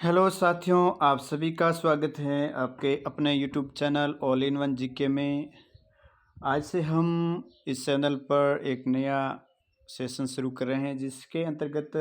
Hello साथियों, आप सभी का स्वागत है आपके अपने YouTube channel all in one GK में। आज से हम इस चैनल पर एक नया सेशन शुरू कर रहे हैं जिसके अंतर्गत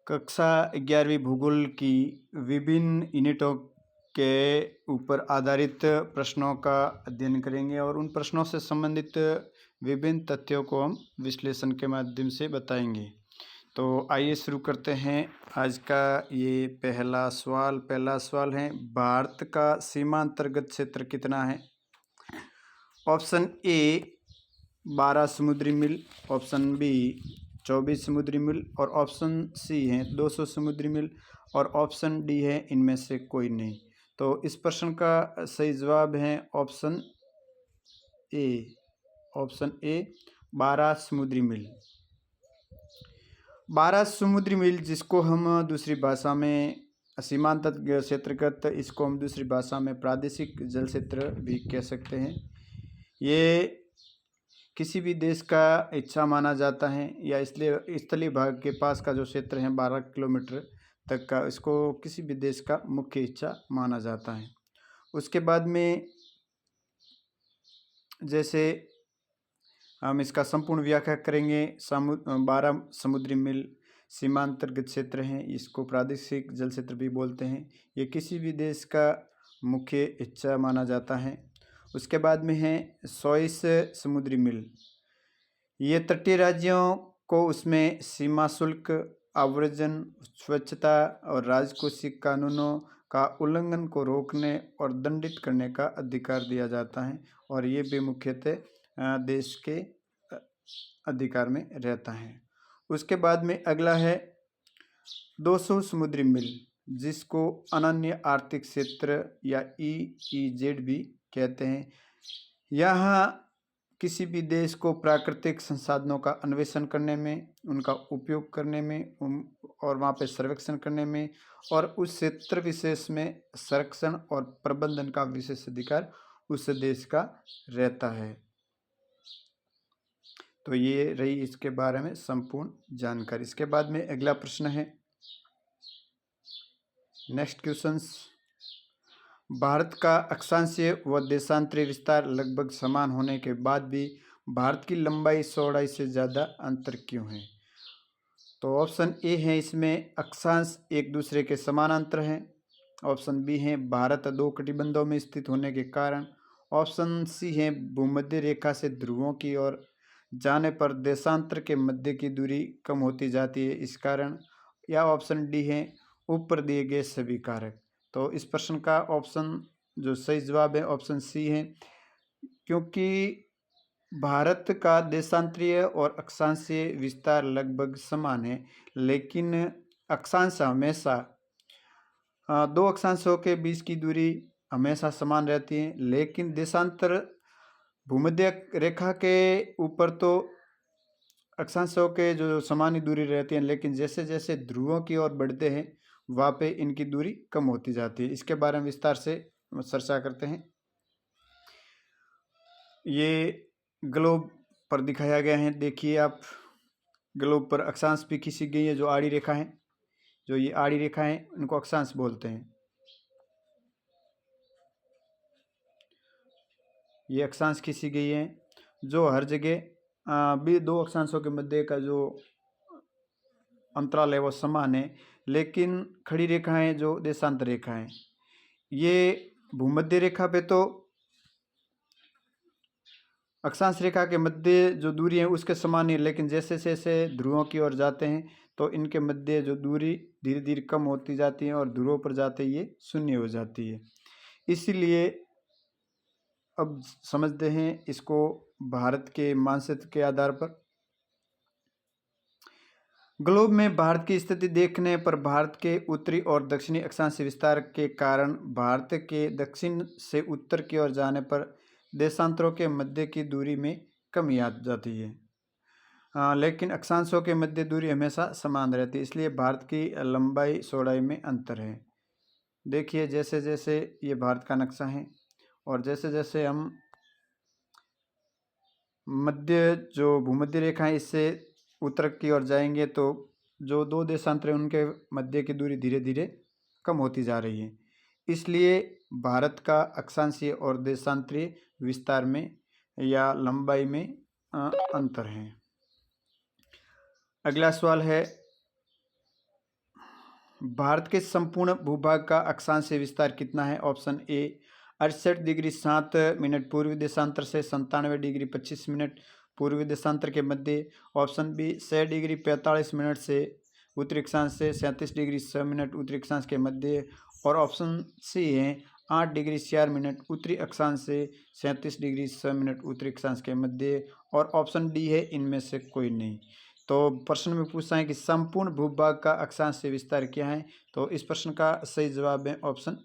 कक्षा 11वीं भूगोल की विभिन्न यूनिटों के ऊपर आधारित प्रश्नों का अध्ययन करेंगे और उन प्रश्नों से संबंधित विभिन्न तथ्यों को हम विश्लेषण के माध्यम से बताएंगे। तो आइए शुरू करते हैं आज का ये पहला सवाल है, भारत का सीमांतर्गत क्षेत्र कितना है? ऑप्शन ए 12 समुद्री मील, ऑप्शन बी 24 समुद्री मील और ऑप्शन सी है 200 समुद्री मील और ऑप्शन डी है इनमें से कोई नहीं। तो इस प्रश्न का सही जवाब है ऑप्शन ए 12 समुद्री मील। 12 समुद्री मील जिसको हम दूसरी भाषा में सीमांतर्गत क्षेत्रगत, इसको हम दूसरी भाषा में प्रादेशिक जल क्षेत्र भी कह सकते हैं। ये किसी भी देश का हिस्सा माना जाता है या इसलिए स्थलीय भाग के पास का जो क्षेत्र है 12 किलोमीटर तक का, इसको किसी भी देश का मुख्य हिस्सा माना जाता है। उसके बाद में जैसे हम इसका संपूर्ण व्याख्या करेंगे। 12 समुद्री मील सीमांतर्गत क्षेत्र हैं, इसको प्रादेशिक जल क्षेत्र भी बोलते हैं। ये किसी भी देश का मुख्य हिस्सा माना जाता है। उसके बाद में है 100 समुद्री मील। ये तटीय राज्यों को उसमें सीमा शुल्क, आव्रजन, स्वच्छता और राजकोषीय कानूनों का उल्लंघन को रोकने और दंडित करने का अधिकार दिया जाता है और ये भी मुख्यतः देश के अधिकार में रहता है। उसके बाद में अगला है 200 समुद्री मील, जिसको अनन्य आर्थिक क्षेत्र या EEZ भी कहते हैं। यहाँ किसी भी देश को प्राकृतिक संसाधनों का अन्वेषण करने में, उनका उपयोग करने में और वहाँ पे सर्वेक्षण करने में और उस क्षेत्र विशेष में संरक्षण और प्रबंधन का विशेष अधिकार उस देश का रहता है। तो ये रही इसके बारे में संपूर्ण जानकारी। इसके बाद में अगला प्रश्न है, नेक्स्ट क्वेश्चंस। भारत का अक्षांशीय व देशांतरीय विस्तार लगभग समान होने के बाद भी भारत की लंबाई चौड़ाई से ज़्यादा अंतर क्यों है? तो ऑप्शन ए है इसमें अक्षांश एक दूसरे के समानांतर हैं। ऑप्शन बी है भारत 2 कटिबंधों में स्थित होने के कारण। ऑप्शन सी है भूमध्य रेखा से ध्रुवों की ओर जाने पर देशांतर के मध्य की दूरी कम होती जाती है इस कारण। या ऑप्शन डी है ऊपर दिए गए सभी कारक। तो इस प्रश्न का ऑप्शन जो सही जवाब है ऑप्शन सी है, क्योंकि भारत का देशांतरीय और अक्षांशीय विस्तार लगभग समान है, लेकिन अक्षांश हमेशा 2 अक्षांशों के बीच की दूरी हमेशा समान रहती है, लेकिन देशांतर भूमध्य रेखा के ऊपर तो अक्षांशों के जो समान ही दूरी रहती है, लेकिन जैसे जैसे ध्रुवों की ओर बढ़ते हैं वहाँ पे इनकी दूरी कम होती जाती है। इसके बारे में विस्तार से चर्चा करते हैं। ये ग्लोब पर दिखाया गया है, देखिए आप, ग्लोब पर अक्षांश भी खींची गई है। जो आड़ी रेखा है, जो ये आड़ी रेखा है, उनको अक्षांश बोलते हैं। ये अक्षांश खींची गई है जो हर जगह भी 2 अक्षांशों के मध्य का जो अंतराल है वो समान है, लेकिन खड़ी रेखाएं जो देशांतर रेखाएं, ये भूमध्य रेखा पे तो अक्षांश रेखा के मध्य जो दूरी है उसके समान ही, लेकिन जैसे जैसे ध्रुवों की ओर जाते हैं तो इनके मध्य जो दूरी धीरे धीरे कम होती जाती है और ध्रुवों पर जाते ही ये शून्य हो जाती है। इसीलिए अब समझते हैं इसको भारत के मानचित्र के आधार पर। ग्लोब में भारत की स्थिति देखने पर भारत के उत्तरी और दक्षिणी अक्षांशीय विस्तार के कारण भारत के दक्षिण से उत्तर की ओर जाने पर देशांतरों के मध्य की दूरी में कमी आ जाती है, लेकिन अक्षांशों के मध्य दूरी हमेशा समान रहती है। इसलिए भारत की लंबाई चौड़ाई में अंतर है। देखिए जैसे जैसे ये भारत का नक्शा है और जैसे जैसे हम मध्य जो भूमध्य रेखा है इससे उत्तर की ओर जाएंगे तो जो दो देशांतर हैं उनके मध्य की दूरी धीरे धीरे कम होती जा रही है। इसलिए भारत का अक्षांशीय और देशांतरीय विस्तार में या लंबाई में अंतर है। अगला सवाल है, भारत के संपूर्ण भूभाग का अक्षांशीय विस्तार कितना है? ऑप्शन ए 68 डिग्री 7 मिनट पूर्वी देशांतर से 97 डिग्री 25 मिनट पूर्वी देशांतर के मध्य। ऑप्शन बी 6 डिग्री 45 मिनट से उत्तरी अक्षांश से 37 डिग्री 6 मिनट उत्तरी अक्षांश के मध्य। और ऑप्शन सी है 8 डिग्री 4 मिनट उत्तरी अक्षांश से 37 डिग्री 6 मिनट उत्तरी अक्षांश के मध्य। और ऑप्शन डी है इनमें से कोई नहीं। तो प्रश्न में पूछा है कि संपूर्ण भूभाग का अक्षांशीय विस्तार क्या है? तो इस प्रश्न का सही जवाब है ऑप्शन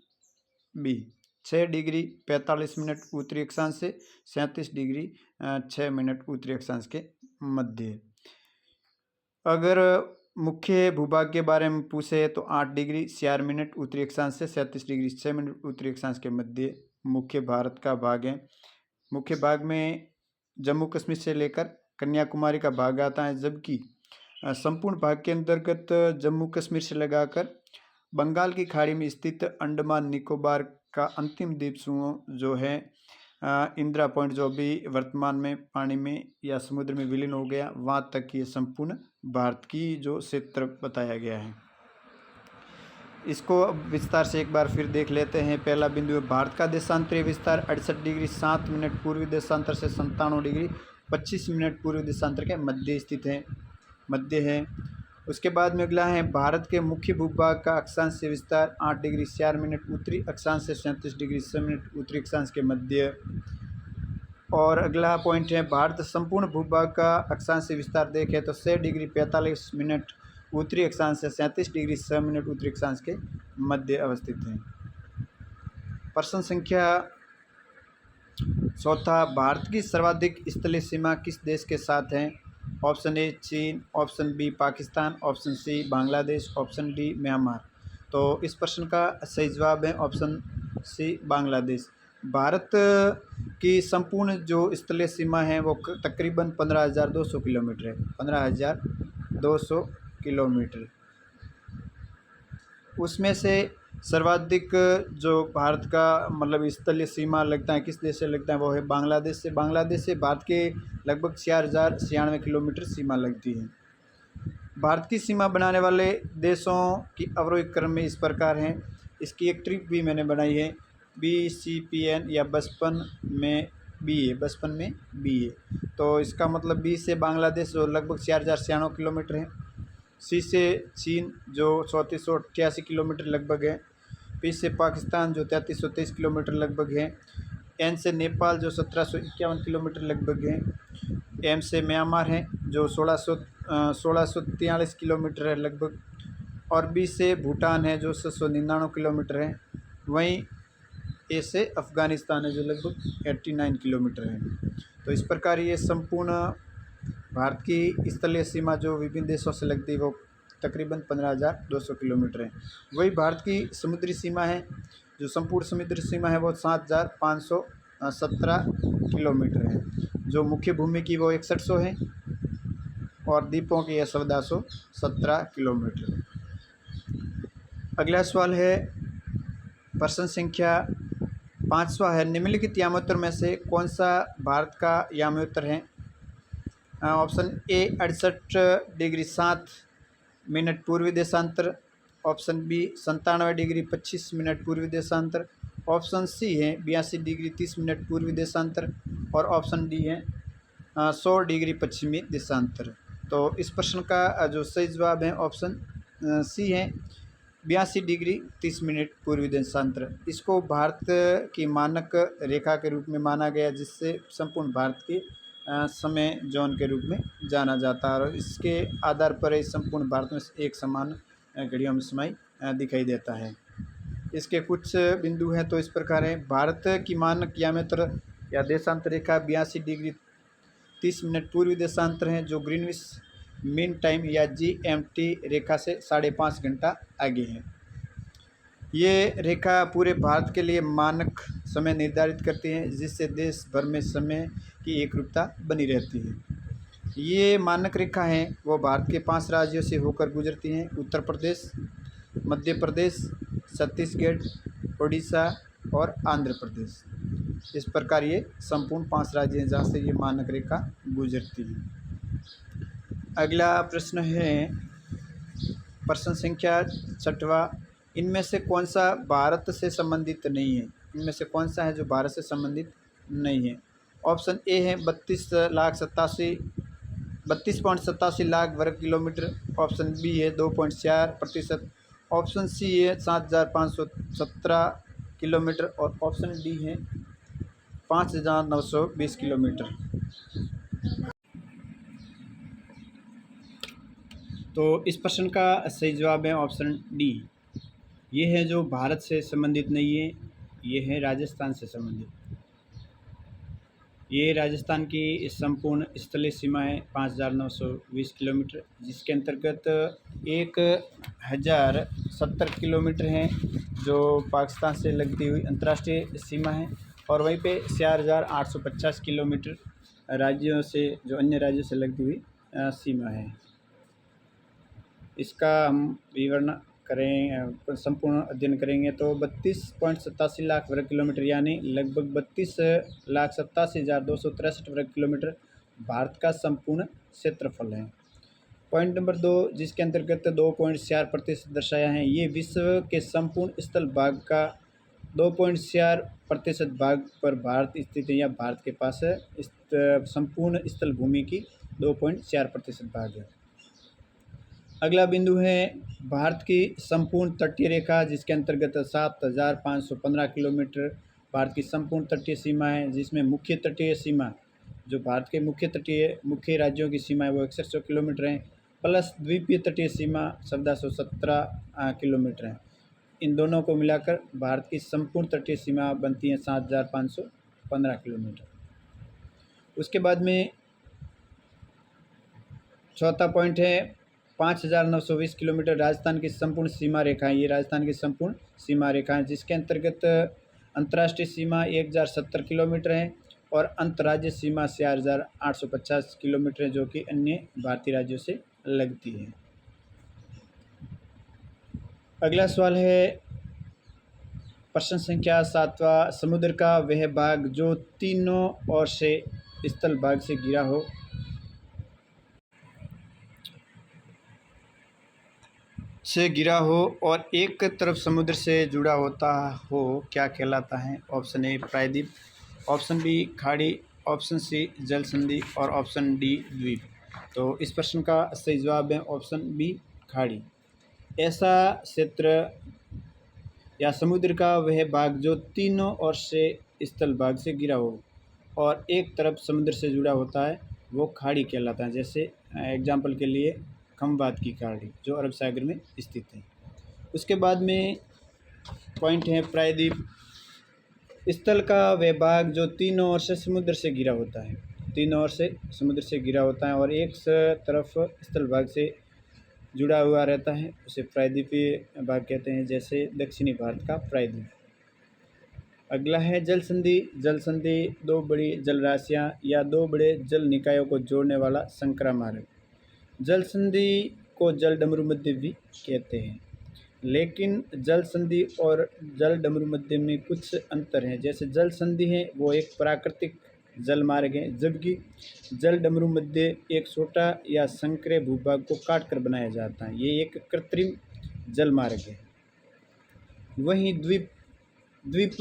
बी 6 डिग्री 45 मिनट उत्तरी अक्षांश से 37 डिग्री 6 मिनट उत्तरी अक्षांश के मध्य। अगर मुख्य भूभाग के बारे में पूछे तो 8 डिग्री 4 मिनट उत्तरी अक्षांश से 37 डिग्री 6 मिनट उत्तरी अक्षांश के मध्य मुख्य भारत का भाग है। मुख्य भाग में जम्मू कश्मीर से लेकर कन्याकुमारी का भाग आता है, जबकि संपूर्ण भाग के अंतर्गत जम्मू कश्मीर से लगाकर बंगाल की खाड़ी में स्थित अंडमान निकोबार का अंतिम द्वीप समूह जो है इंदिरा पॉइंट, जो भी वर्तमान में पानी में या समुद्र में विलीन हो गया, वहाँ तक ये संपूर्ण भारत की जो क्षेत्र बताया गया है। इसको विस्तार से एक बार फिर देख लेते हैं। पहला बिंदु है भारत का देशांतरीय विस्तार 68 डिग्री 7 मिनट पूर्वी देशांतर से 97 डिग्री 25 मिनट पूर्वी देशांतर के मध्य स्थित है। उसके बाद में अगला है भारत के मुख्य भूभाग का अक्षांशीय विस्तार 8 डिग्री 4 मिनट उत्तरी अक्षांश से 37 डिग्री 6 मिनट उत्तरी अक्षांश के मध्य। और अगला पॉइंट है भारत संपूर्ण भूभाग का अक्षांशीय विस्तार देखें तो 6 डिग्री 45 मिनट उत्तरी अक्षांश से 37 डिग्री 6 मिनट उत्तरी अक्षांश के मध्य अवस्थित है। प्रश्न संख्या चौथा, भारत की सर्वाधिक स्थलीय सीमा किस देश के साथ है? ऑप्शन ए चीन, option B Pakistan, option C Bangladesh, option D Myanmar. तो इस प्रश्न का सही जवाब है ऑप्शन सी बांग्लादेश। भारत की संपूर्ण जो स्थलीय सीमा है वो तकरीबन 15,200 किलोमीटर है, 15,200 किलोमीटर। उसमें से सर्वाधिक जो भारत का मतलब स्थलीय सीमा लगता है किस देश से लगता है वो है बांग्लादेश से। बांग्लादेश से भारत के लगभग 4,096 किलोमीटर सीमा लगती है। भारत की सीमा बनाने वाले देशों की अवरोही क्रम में इस प्रकार हैं। इसकी एक ट्रिप भी मैंने बनाई है, BCPN या बचपन में बी है। तो इसका मतलब बी से बांग्लादेश जो लगभग 4,096 किलोमीटर है, सी से चीन जो 3488 किलोमीटर लगभग है, पी से पाकिस्तान जो 3323 किलोमीटर लगभग है, एन से नेपाल जो 1751 किलोमीटर लगभग है, एम से म्यांमार है जो 1643 किलोमीटर है लगभग, और बी से भूटान है जो 699 किलोमीटर है। वहीं ए से अफ़गानिस्तान है जो लगभग 89 किलोमीटर है। तो इस प्रकार ये संपूर्ण भारत की स्थलीय सीमा जो विभिन्न देशों से लगती है वो तकरीबन 15,200 किलोमीटर है। वही भारत की समुद्री सीमा है, जो संपूर्ण समुद्री सीमा है वो 7,517 किलोमीटर है। जो मुख्य भूमि की वो 6100 है और द्वीपों की है 1417 किलोमीटर। अगला सवाल है प्रश्न संख्या 5वां है, निम्नलिखित यामोत्तर में से कौन सा भारत का यामोत्तर है? ऑप्शन ए 68 डिग्री 7 मिनट पूर्वी देशांतर, ऑप्शन बी 97 डिग्री 25 मिनट पूर्वी देशांतर, ऑप्शन सी है 82 डिग्री 30 मिनट पूर्वी देशांतर, और ऑप्शन डी है 100 डिग्री पश्चिमी देशांतर। तो इस प्रश्न का जो सही जवाब है ऑप्शन सी है 82 डिग्री 30 मिनट पूर्वी देशांतर। इसको भारत की मानक रेखा के रूप में माना गया, जिससे संपूर्ण भारत के समय जोन के रूप में जाना जाता है, और इसके आधार पर इस संपूर्ण भारत में एक समान घड़ियों में समय दिखाई देता है। इसके कुछ बिंदु हैं तो इस प्रकार है, भारत की मानक यामोत्तर या देशांतर रेखा 82 डिग्री 30 मिनट पूर्वी देशांतर है, जो ग्रीनविच मीन टाइम या GMT रेखा से 5.5 घंटा आगे है। ये रेखा पूरे भारत के लिए मानक समय निर्धारित करती है, जिससे देश भर में समय की एकरूपता बनी रहती है। ये मानक रेखा है वो भारत के 5 राज्यों से होकर गुजरती हैं: उत्तर प्रदेश, मध्य प्रदेश, छत्तीसगढ़, उड़ीसा और आंध्र प्रदेश। इस प्रकार ये संपूर्ण 5 राज्य हैं जहाँ से ये मानक रेखा गुजरती है। अगला प्रश्न है प्रश्न संख्या 6वां, इनमें से कौन सा भारत से संबंधित नहीं है? इनमें से कौन सा है जो भारत से संबंधित नहीं है? ऑप्शन ए है 32.87 लाख वर्ग किलोमीटर, ऑप्शन बी है 2.4%, ऑप्शन सी है 7,517 किलोमीटर और ऑप्शन डी है 5,920 किलोमीटर। तो इस प्रश्न का सही जवाब है ऑप्शन डी। ये है जो भारत से संबंधित नहीं है, ये है राजस्थान से संबंधित। ये राजस्थान की संपूर्ण स्थलीय सीमा है 5,920 किलोमीटर, जिसके अंतर्गत 1,070 किलोमीटर है जो पाकिस्तान से लगती हुई अंतर्राष्ट्रीय सीमा है, और वहीं पे 4,850 किलोमीटर राज्यों से, जो अन्य राज्यों से लगती हुई सीमा है। इसका हम विवरण करें, संपूर्ण अध्ययन करेंगे तो 32.87 लाख वर्ग किलोमीटर यानी लगभग 32,87,263 वर्ग किलोमीटर भारत का संपूर्ण क्षेत्रफल है। पॉइंट नंबर 2, जिसके अंतर्गत 2.4% दर्शाया है, ये विश्व के संपूर्ण स्थल भाग का 2.4% भाग पर भारत स्थित है, या भारत के पास इस संपूर्ण स्थल भूमि की 2.4% भाग है। अगला बिंदु है भारत की संपूर्ण तटीय रेखा, जिसके अंतर्गत 7,515 किलोमीटर भारत की संपूर्ण तटीय सीमा है, जिसमें मुख्य तटीय सीमा, जो भारत के मुख्य राज्यों की सीमा है वो 6100 किलोमीटर है, प्लस द्वीपीय तटीय सीमा 1417 किलोमीटर है। इन दोनों को मिलाकर भारत की संपूर्ण तटीय सीमा बनती है 7,515 किलोमीटर। उसके बाद में चौथा पॉइंट है 5,920 किलोमीटर राजस्थान की संपूर्ण सीमा रेखा है। ये राजस्थान की संपूर्ण सीमा रेखा है, जिसके अंतर्गत अंतर्राष्ट्रीय सीमा 1,070 किलोमीटर है और अंतर्राज्यीय सीमा 4,850 किलोमीटर है, जो कि अन्य भारतीय राज्यों से लगती है। अगला सवाल है प्रश्न संख्या 7वां, समुद्र का वह भाग जो तीनों ओर से स्थल भाग से घिरा हो और एक तरफ समुद्र से जुड़ा होता हो, क्या कहलाता है? ऑप्शन ए प्रायद्वीप, ऑप्शन बी खाड़ी, ऑप्शन सी जल संधि और ऑप्शन डी द्वीप। तो इस प्रश्न का सही जवाब है ऑप्शन बी खाड़ी। ऐसा क्षेत्र या समुद्र का वह भाग जो तीनों ओर से स्थल भाग से घिरा हो और एक तरफ समुद्र से जुड़ा होता है वो खाड़ी कहलाता है। जैसे एग्जाम्पल के लिए खंबात की खाड़ी जो अरब सागर में स्थित है। उसके बाद में पॉइंट है प्रायद्वीप, स्थल का वह भाग जो तीनों ओर से समुद्र से घिरा होता है, तीनों ओर से समुद्र से घिरा होता है और एक तरफ स्थल भाग से जुड़ा हुआ रहता है, उसे प्रायद्वीपीय भाग कहते हैं, जैसे दक्षिणी भारत का प्रायद्वीप। अगला है जल संधि। जल संधि दो बड़ी जल राशियाँ या दो बड़े जल निकायों को जोड़ने वाला संकरा मार्ग। जल संधि को जल डमरू मध्य भी कहते हैं, लेकिन जल संधि और जल डमरू मध्य में कुछ अंतर हैं। जैसे जल संधि है वो एक प्राकृतिक जल मार्ग है, जबकि जल डमरू मध्य एक छोटा या संकरे भूभाग को काट कर बनाया जाता है, ये एक कृत्रिम जल मार्ग है। वहीं द्वीप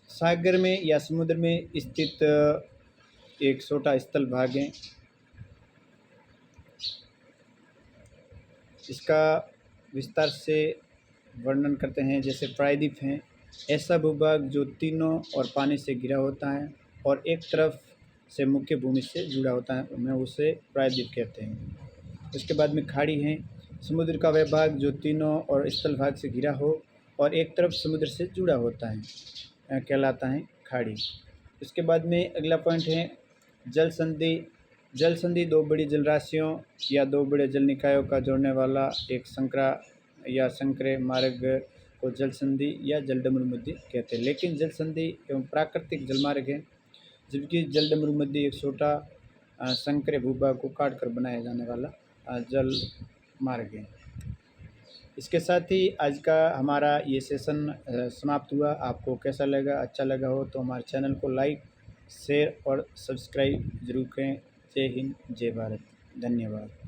सागर में या समुद्र में स्थित एक छोटा स्थल भाग है। इसका विस्तार से वर्णन करते हैं। जैसे प्रायद्वीप हैं, ऐसा भूभाग जो तीनों ओर पानी से घिरा होता है और एक तरफ से मुख्य भूमि से जुड़ा होता है, हमें उसे प्रायद्वीप कहते हैं। उसके बाद में खाड़ी हैं, समुद्र का वह भाग जो तीनों और स्थल भाग से घिरा हो और एक तरफ समुद्र से जुड़ा होता है, कहलाता है खाड़ी। उसके बाद में अगला पॉइंट है जल संधि। जल संधि दो बड़ी जल राशियों या दो बड़े जल निकायों का जोड़ने वाला एक संकरा या संकरे मार्ग को जल संधि या जल डमरू मध्य कहते हैं। लेकिन जल संधि एवं प्राकृतिक जल मार्ग है, जबकि जल डमरू मध्य एक छोटा संकरे भूभाग को काट कर बनाया जाने वाला जल मार्ग है। इसके साथ ही आज का हमारा ये सेशन समाप्त हुआ। आपको कैसा लगा? अच्छा लगा हो तो हमारे चैनल को लाइक, शेयर और सब्सक्राइब ज़रूर करें। जय हिंद, जय भारत। धन्यवाद।